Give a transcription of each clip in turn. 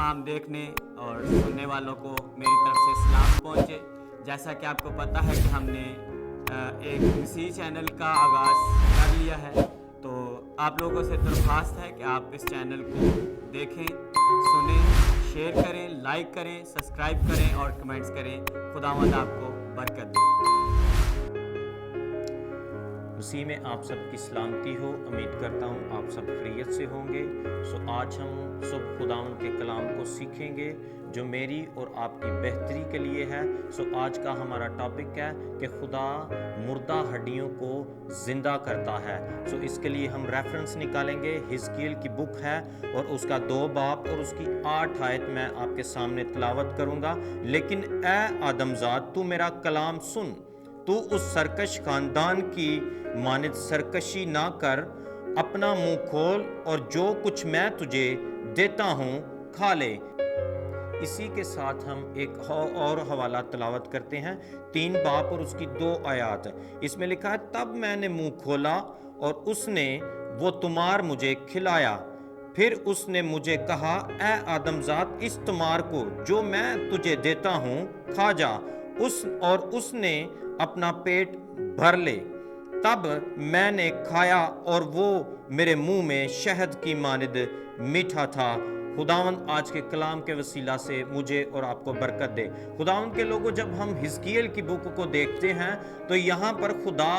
तमाम देखने और सुनने वालों को मेरी तरफ से सलाम पहुँचे। जैसा कि आपको पता है कि हमने एक इसी चैनल का आगाज़ कर लिया है, तो आप लोगों से दरख्वास्त है कि आप इस चैनल को देखें, सुनें, शेयर करें, लाइक करें, सब्सक्राइब करें और कमेंट्स करें। खुदावंद आपको बरकत दे। मसीह में आप सबकी सलामती हो। उम्मीद करता हूँ आप सब खैरियत से होंगे। आज हम सब खुदावंद के कलाम को सीखेंगे जो मेरी और आपकी बेहतरी के लिए है। आज का हमारा टॉपिक है कि खुदा मुर्दा हड्डियों को ज़िंदा करता है। इसके लिए हम रेफरेंस निकालेंगे। हिजकिय्येल की बुक है और उसका 2 बाब और उसकी 8 आयत मैं आपके सामने तिलावत करूँगा। लेकिन ए आदमजाद, तू मेरा कलाम सुन, तू उस सरकश खानदान की मानित सरकशी ना कर, अपना मुंह खोल और जो कुछ मैं तुझे देता हूँ खा ले। इसी के साथ हम एक और हवाला तिलावत करते हैं, 3 बाब और उसकी 2 आयत। इसमें लिखा है, तब मैंने मुंह खोला और उसने वो तुमार मुझे खिलाया। फिर उसने मुझे कहा, ए आदमजात, इस तुमार को जो मैं तुझे देता हूँ खा जा। उसने अपना पेट भर ले। तब मैंने खाया और वो मेरे मुंह में शहद की मानिद मीठा था। खुदावंद आज के कलाम के वसीला से मुझे और आपको बरकत दे। खुदावंद के लोगों, जब हम हिजकिय्येल की बुक को देखते हैं तो यहाँ पर खुदा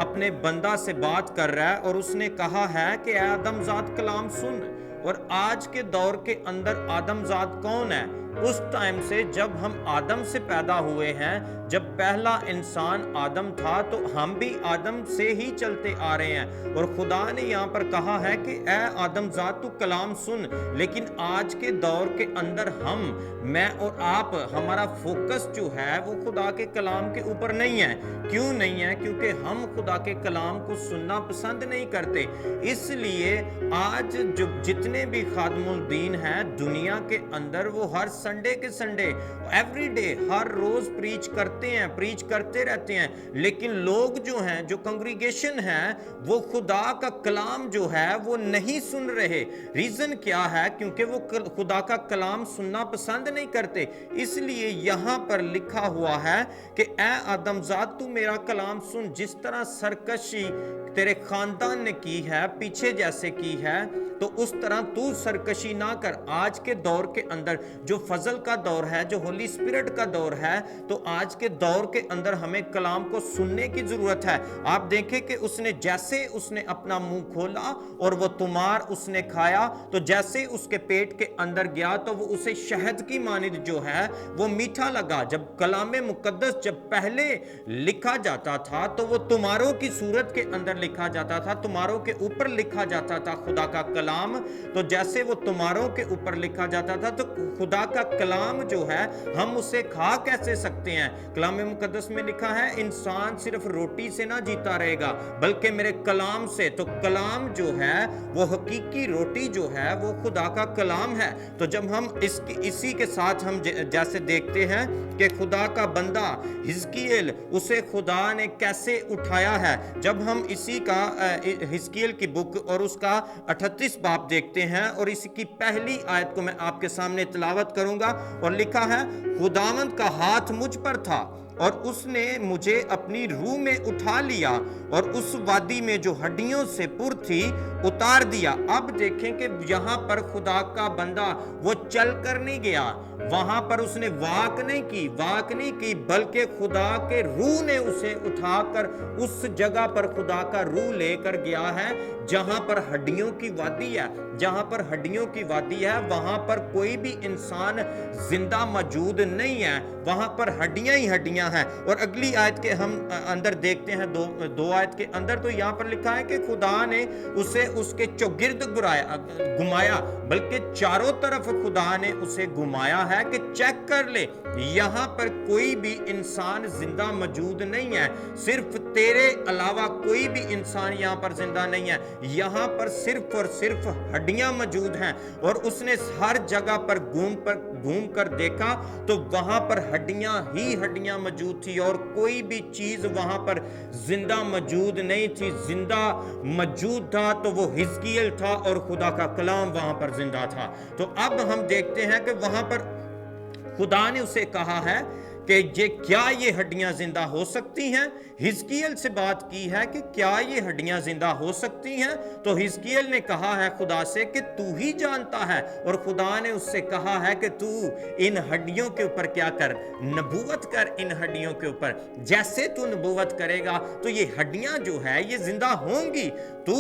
अपने बंदा से बात कर रहा है और उसने कहा है कि आदमजात कलाम सुन। और आज के दौर के अंदर आदमजात कौन है? उस टाइम से जब हम आदम से पैदा हुए हैं, जब पहला इंसान आदम था तो हम भी आदम से ही चलते आ रहे हैं। और खुदा ने यहाँ पर कहा है कि ए आदमजात, तू कलाम सुन। लेकिन आज के दौर के अंदर मैं और आप, हमारा फोकस जो है वो खुदा के कलाम के ऊपर नहीं है। क्यों नहीं है? क्योंकि हम खुदा के कलाम को सुनना पसंद नहीं करते। इसलिए आज जो जितने भी खादमुल दीन हैं दुनिया के अंदर, वो हर संडे के संडे एवरीडे हर रोज प्रीच करते रहते हैं। लेकिन लोग जो हैं, जो कांग्रीगेशन है, वो खुदा का कलाम जो है वो नहीं सुन रहे। रीजन क्या है? क्योंकि वो खुदा का कलाम सुनना पसंद नहीं करते। इसलिए यहां पर लिखा हुआ है कि ए आदमजात, तू मेरा कलाम सुन। जिस तरह सरकशी तेरे खानदान ने की है, पीछे जैसे की है, तो उस तरह तू सरकशी ना कर। आज के दौर के अंदर जो फजल का दौर है, जो होली स्पिरिट का दौर है, तो आज के दौर के अंदर हमें कलाम को सुनने की जरूरत है। आप देखें कि उसने अपना मुंह खोला और वो तुमार उसने खाया, तो जैसे उसके पेट के अंदर गया तो वो उसे शहद की मानिद जो है वो मीठा लगा। जब कलाम मुकद्दस जब पहले लिखा जाता था तो वो तुमारों की सूरत के अंदर लिखा जाता था, तुमारों के ऊपर लिखा जाता था खुदा का कलाम। तो जैसे वो तुमारों के ऊपर लिखा जाता था, तो खुदा का कलाम जो है हम उसे खा कैसे सकते हैं? कलाम मुकद्दस में लिखा है, इंसान सिर्फ रोटी से ना जीता रहेगा बल्कि मेरे कलाम से। तो कलाम जो है वो हकीकी रोटी जो है वो खुदा का कलाम है। तो जब हम इसी के साथ हम जैसे देखते हैं कि खुदा का बंदा हिजकिय्येल, उसे खुदा ने कैसे उठाया है। जब हम इसी का हिजकिय्येल की बुक और उसका 38 बाब देखते हैं और इसकी पहली आयत को मैं आपके सामने तिलावत करूंगा। और लिखा है, खुदावंद का हाथ मुझ पर था और उसने मुझे अपनी रूह में उठा लिया और उस वादी में जो हड्डियों से पुर थी उतार दिया। अब देखें कि यहां पर खुदा का बंदा वो चल कर नहीं गया, वहां पर उसने वाक नहीं की, बल्कि खुदा के रूह ने उसे उठाकर उस जगह पर खुदा का रूह लेकर गया है जहां पर हड्डियों की वादी है। जहां पर हड्डियों की वादी है वहां पर कोई भी इंसान जिंदा मौजूद नहीं है, वहां पर हड्डियां ही हड्डियां हैं। और अगली आयत के हम अंदर देखते हैं, दो आयत के अंदर, तो यहां पर लिखा है कि खुदा ने उसे उसके चौगिर्द घुमाया, बल्कि चारों तरफ खुदा ने उसे घुमाया है कि चेक कर ले, यहां पर कोई भी इंसान जिंदा मौजूद नहीं है। सिर्फ तेरे अलावा कोई भी इंसान यहां पर जिंदा नहीं है। यहां पर सिर्फ और सिर्फ हड्डियां मौजूद हैं। और उसने हर जगह पर घूम कर देखा तो वहां पर हड्डियां ही हड्डियां मौजूद मौजूद थी और कोई भी चीज वहां पर जिंदा मौजूद नहीं थी। जिंदा मौजूद था तो वो हिजकिय्याह था और खुदा का कलाम वहां पर जिंदा था। तो अब हम देखते हैं कि वहां पर खुदा ने उसे कहा है कि ये हड्डियां जिंदा हो सकती हैं। हिजकिय्याह से बात की है कि क्या ये हड्डियां जिंदा हो सकती हैं, तो हिजकिय्याह ने कहा है खुदा से कि तू ही जानता है, और खुदा ने उससे कहा है कि तू इन हड्डियों के ऊपर क्या कर, नबूवत कर। इन हड्डियों के ऊपर जैसे तू नबूवत करेगा तो ये हड्डियां जो है ये जिंदा होंगी। तू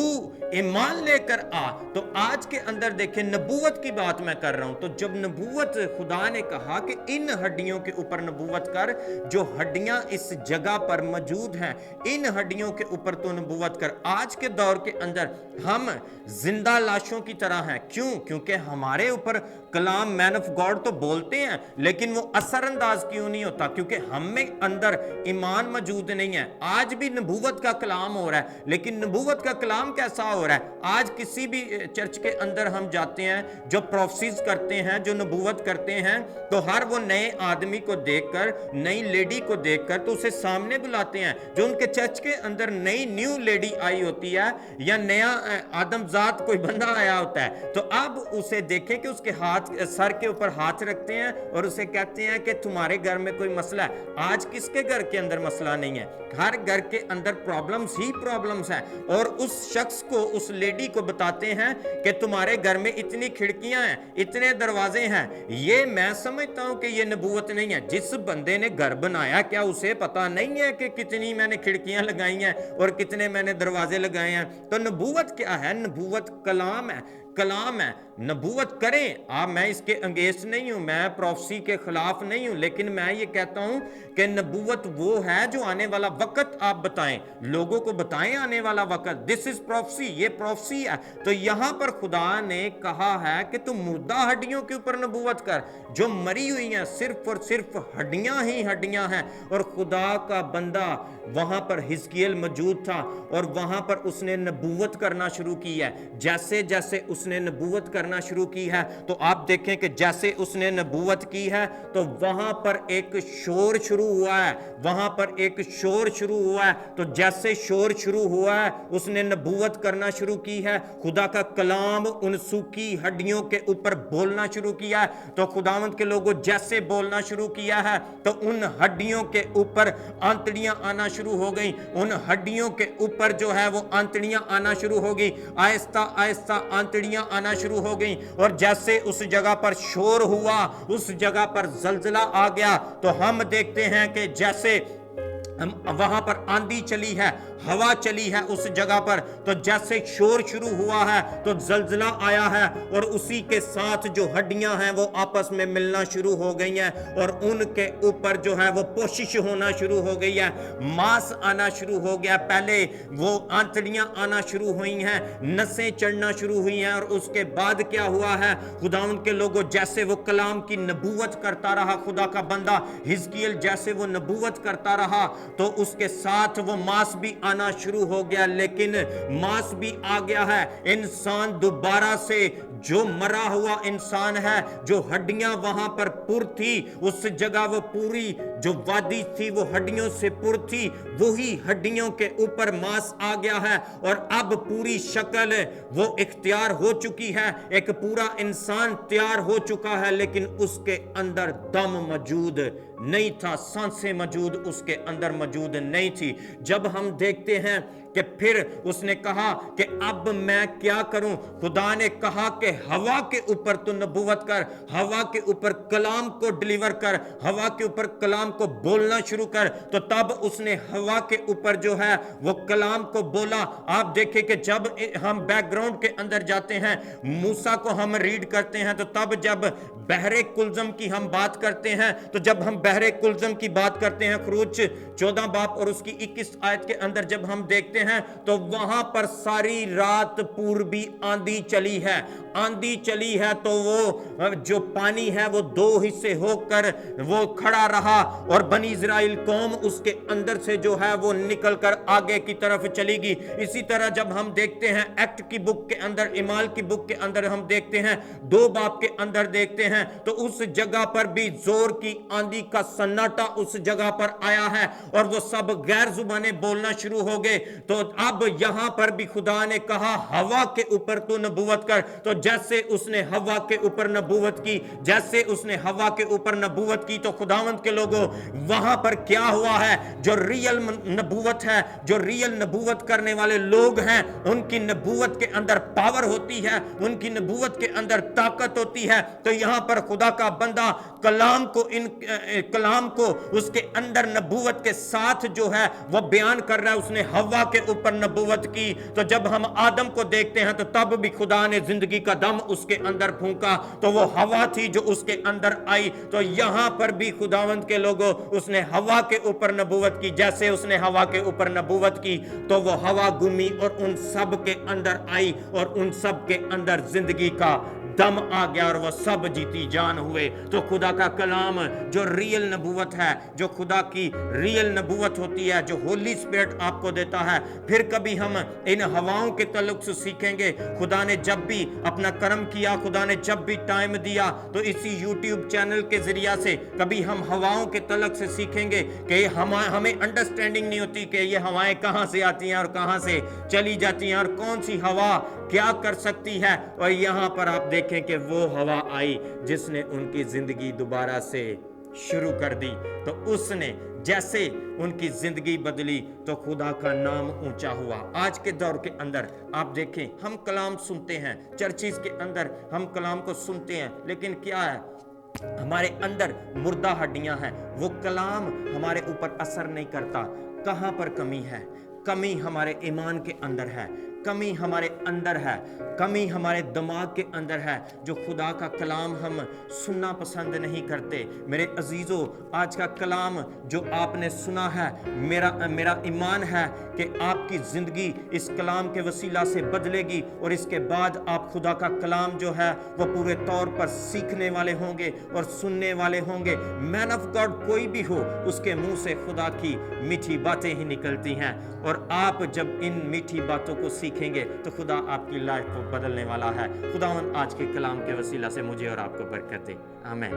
ईमान लेकर आ। तो आज के अंदर देखें, नबूवत की बात मैं कर रहा हूं। तो जब नबूवत, खुदा ने कहा कि इन हड्डियों के ऊपर नबूवत कर, जो हड्डियां इस जगह पर मौजूद हैं, इन हड्डियों के ऊपर तो नबूवत कर। आज के दौर के अंदर हम जिंदा लाशों की तरह हैं। क्यों? क्योंकि हमारे ऊपर कलाम मैन ऑफ गॉड तो बोलते हैं, लेकिन वो असरअंदाज क्यों नहीं होता? क्योंकि हम में अंदर ईमान मौजूद नहीं है। आज भी नबूवत का कलाम हो रहा है, लेकिन नबूवत का कलाम कैसा हो रहा है? आज किसी भी चर्च के अंदर हम जाते हैं, जो प्रोफेसीज करते हैं, जो नबूवत करते हैं, तो हर वो नए आदमी को देखकर, नई लेडी को देखकर तो उसे सामने बुलाते हैं। जो उनके चर्च के अंदर नई न्यू लेडी आई होती है या नया आदमजात कोई बंदा आया होता है, तो अब उसे देखें कि उसके हाथ, सर के ऊपर हाथ रखते हैं और उसे कहते हैं कि तुम्हारे घर में कोई मसला है। आज किसके घर के अंदर मसला नहीं है? हर घर के अंदर प्रॉब्लम्स ही प्रॉब्लम्स हैं, और उस शख्स को, उस लेडी को बताते हैं कि तुम्हारे घर में इतनी खिड़कियां हैं, इतने दरवाजे हैं। ये मैं समझता हूं कि ये नबूवत नहीं है। जिस बंदे ने घर बनाया, क्या उसे पता नहीं है कि कितनी मैंने खिड़कियां लगाई हैं और कितने मैंने दरवाजे लगाए हैं? तो नबूवत क्या है? नबूवत कलाम है, कलाम है। नबूवत करें। मैं इसके अंगेंस्ट नहीं हूं, मैं प्रोफेसी के खिलाफ नहीं हूं, लेकिन मैं ये कहता हूं कि नबूवत वो है जो आने वाला वक्त आप बताएं, लोगों को बताएं आने वाला वक्त। दिस इज प्रोफेसी, ये प्रोफेसी है। तो यहां पर खुदा ने कहा है कि तुम मुर्दा हड्डियों के ऊपर नबूवत कर, जो मरी हुई हैं, सिर्फ और सिर्फ हड्डियां ही हड्डियां हैं। और खुदा का बंदा वहां पर हिजकिय्याह मौजूद था, और वहां पर उसने नबूवत करना शुरू की है। जैसे जैसे उसने नबूवत करना शुरू की है, तो आप देखें कि जैसे उसने नबूवत की है तो वहां पर एक शोर शुरू हुआ है, वहां पर एक शोर शुरू हुआ है। तो जैसे शोर शुरू हुआ है, उसने नबूवत करना शुरू की है, खुदा का कलाम उन सूखी हड्डियों के ऊपर बोलना शुरू किया है। तो खुदावंद के लोगों, जैसे बोलना शुरू किया है तो उन हड्डियों के ऊपर आंतड़ियां आना शुरू हो गई। उन हड्डियों के ऊपर जो है वो आंतड़ियां आना शुरू हो गई, आहिस्ता आहिस्ता आंतड़ियां आना शुरू हो गई। और जैसे उस जगह पर शोर हुआ, उस जगह पर जलजला आ गया, तो हम देखते हैं कि जैसे वहां पर आंधी चली है, हवा चली है उस जगह पर, तो जैसे शोर शुरू हुआ है तो जलजला आया है, और उसी के साथ जो हड्डियां हैं वो आपस में मिलना शुरू हो गई हैं, और उनके ऊपर जो है वो पोशिश होना शुरू हो गई है, मांस आना शुरू हो गया। पहले वो आंतड़ियां आना शुरू हुई हैं, नसें चढ़ना शुरू हुई हैं, और उसके बाद क्या हुआ है? खुदावंद के लोगों, जैसे वो कलाम की नबूवत करता रहा, खुदा का बंदा हिजकिय्याह जैसे वो नबूवत करता रहा, तो उसके साथ वो मांस भी आना शुरू हो गया। लेकिन मांस भी आ गया है, इंसान दोबारा से, जो मरा हुआ इंसान है, जो हड्डियां वहां पर पुर थी, उस जगह वो पूरी जो वादी थी वो हड्डियों से पुर थी, वही हड्डियों के ऊपर मांस आ गया है, और अब पूरी शक्ल वो इख्तियार हो चुकी है, एक पूरा इंसान तैयार हो चुका है, लेकिन उसके अंदर दम मौजूद नहीं था, सांसें मौजूद उसके अंदर मौजूद नहीं थी। जब हम देखते हैं कि फिर उसने कहा कि अब मैं क्या करूं? खुदा ने कहा कि हवा के ऊपर तो नबूवत कर, हवा के ऊपर कलाम को डिलीवर कर, हवा के ऊपर कलाम को बोलना शुरू कर। तो तब उसने हवा के ऊपर जो है वो कलाम को बोला। आप देखें कि जब हम बैकग्राउंड के अंदर जाते हैं, मूसा को हम रीड करते हैं, तो तब जब बहरे कुलजम की हम बात करते हैं, तो जब हम बहरे कुलजम की बात करते हैं, खरूज 14 बाब और उसकी 21 आयत के अंदर जब हम देखते ہیں تو वहां पर सारी रात पूर्वी आंधी चली है। आंधी चली है तो वो जो पानी है वो दो हिस्से होकर वो खड़ा रहा और बनी इज़राइल कौम उसके अंदर से जो है वो निकल कर आगे की तरफ चलेगी। इसी तरह जब हम देखते हैं एक्ट की बुक के अंदर, इमाल की बुक के अंदर हम देखते हैं 2 बाब के अंदर देखते हैं तो उस जगह पर भी जोर की आंधी का सन्नाटा उस जगह पर आया है और वो सब गैर जुबानें बोलना शुरू हो गए। तो अब यहां पर भी खुदा ने कहा हवा के ऊपर तू नबूवत कर। तो जैसे उसने हवा के ऊपर नबूवत की, जैसे उसने हवा के ऊपर नबूवत की, तो खुदावंद के लोगों वहां पर क्या हुआ है, जो रियल नबूवत है, जो रियल नबूवत करने वाले लोग हैं, उनकी नबूवत के अंदर पावर होती है, उनकी नबूवत के अंदर ताकत होती है। तो यहां पर खुदा का बंदा कलाम को उसके अंदर नबूवत के साथ जो है वह बयान कर रहा है। उसने हवा के ऊपर नबूवत की। तो जब हम आदम को देखते हैं तो तब भी खुदा ने जिंदगी का दम उसके अंदर फूंका, तो वो हवा थी जो उसके अंदर आई। तो यहां पर भी खुदावंद के लोगों उसने हवा के ऊपर नबूवत की। जैसे उसने हवा के ऊपर नबूवत की तो वो हवा घूमी और उन सब के अंदर आई और उन सब के अंदर जिंदगी का दम आ गया और वो सब जीती जान हुए। तो खुदा का कलाम जो रियल नबूवत है, जो खुदा की रियल नबूवत होती है, जो होली स्पिरिट आपको देता है। फिर कभी हम इन हवाओं के तल्लुक से सीखेंगे। खुदा ने जब भी अपना कर्म किया, खुदा ने जब भी टाइम दिया, तो इसी यूट्यूब चैनल के जरिया से कभी हम हवाओं के तल्लुक से सीखेंगे कि हमें अंडरस्टैंडिंग नहीं होती कि ये हवाएं कहां से आती हैं और कहां से चली जाती हैं और कौन सी हवा क्या कर सकती है। और यहां पर आप देखें कि वो हवा आई जिसने उनकी जिंदगी दोबारा से शुरू कर दी। तो उसने जैसे उनकी जिंदगी बदली तो खुदा का नाम ऊंचा हुआ। आज के दौर के अंदर आप देखें, हम कलाम सुनते हैं, चर्चिस के अंदर हम कलाम को सुनते हैं, लेकिन क्या है, हमारे अंदर मुर्दा हड्डियां हैं। वो कलाम हमारे ऊपर असर नहीं करता। कहां पर कमी है? कमी हमारे ईमान के अंदर है, कमी हमारे अंदर है, कमी हमारे दिमाग के अंदर है, जो खुदा का कलाम हम सुनना पसंद नहीं करते। मेरे अजीजों, आज का कलाम जो आपने सुना है, मेरा ईमान है कि आपकी ज़िंदगी इस कलाम के वसीला से बदलेगी और इसके बाद आप खुदा का कलाम जो है वो पूरे तौर पर सीखने वाले होंगे और सुनने वाले होंगे। मैन ऑफ गॉड कोई भी हो, उसके मुंह से खुदा की मीठी बातें ही निकलती हैं और आप जब इन मीठी बातों को सीखेंगे तो खुदा आपकी लाइफ को बदलने वाला है। खुदावंद आज के कलाम के वसीला से मुझे और आपको बरकत दे। आमीन।